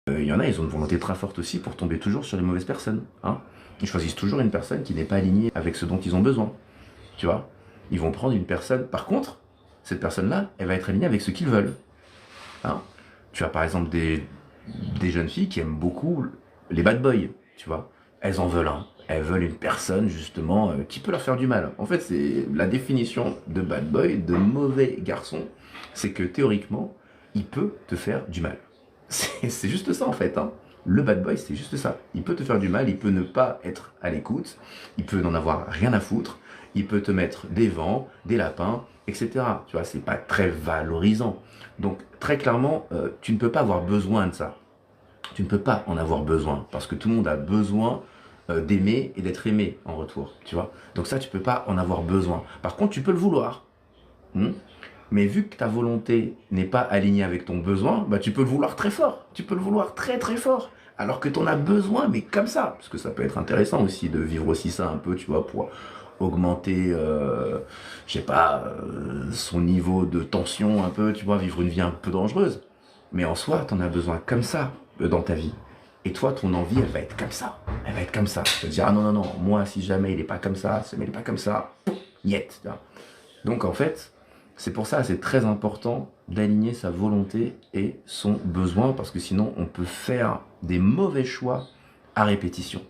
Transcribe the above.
Il y en a, ils ont une volonté très forte aussi pour tomber toujours sur les mauvaises personnes. Hein. Ils choisissent toujours une personne qui n'est pas alignée avec ce dont ils ont besoin. Tu vois, ils vont prendre une personne. Par contre, cette personne-là, elle va être alignée avec ce qu'ils veulent. Hein. Tu as par exemple des jeunes filles qui aiment beaucoup les bad boys, tu vois. Elles en veulent un. Elles veulent une personne, justement, qui peut leur faire du mal. En fait, c'est la définition de bad boy, de mauvais garçon, c'est que théoriquement, il peut te faire du mal. C'est juste ça, en fait. Hein. Le bad boy, c'est juste ça. Il peut te faire du mal, il peut ne pas être à l'écoute, il peut n'en avoir rien à foutre, il peut te mettre des vents, des lapins, etc. Tu vois, c'est pas très valorisant. Donc, très clairement, tu ne peux pas avoir besoin de ça. Tu ne peux pas en avoir besoin, parce que tout le monde a besoin d'aimer et d'être aimé en retour, tu vois. Donc ça, tu peux pas en avoir besoin. Par contre, tu peux le vouloir. Mais vu que ta volonté n'est pas alignée avec ton besoin, bah tu peux le vouloir très fort. Tu peux le vouloir très très fort. Alors que tu en as besoin, mais comme ça. Parce que ça peut être intéressant aussi de vivre aussi ça un peu, tu vois, pour augmenter, je sais pas, son niveau de tension un peu, tu vois, vivre une vie un peu dangereuse. Mais en soi, tu en as besoin comme ça dans ta vie. Et toi, ton envie, elle va être comme ça. Elle va être comme ça. Tu vas te dire, ah non, non, non, moi, si jamais il n'est pas comme ça, si jamais il n'est pas comme ça, niet. Donc en fait, c'est pour ça, c'est très important d'aligner sa volonté et son besoin, parce que sinon, on peut faire des mauvais choix à répétition.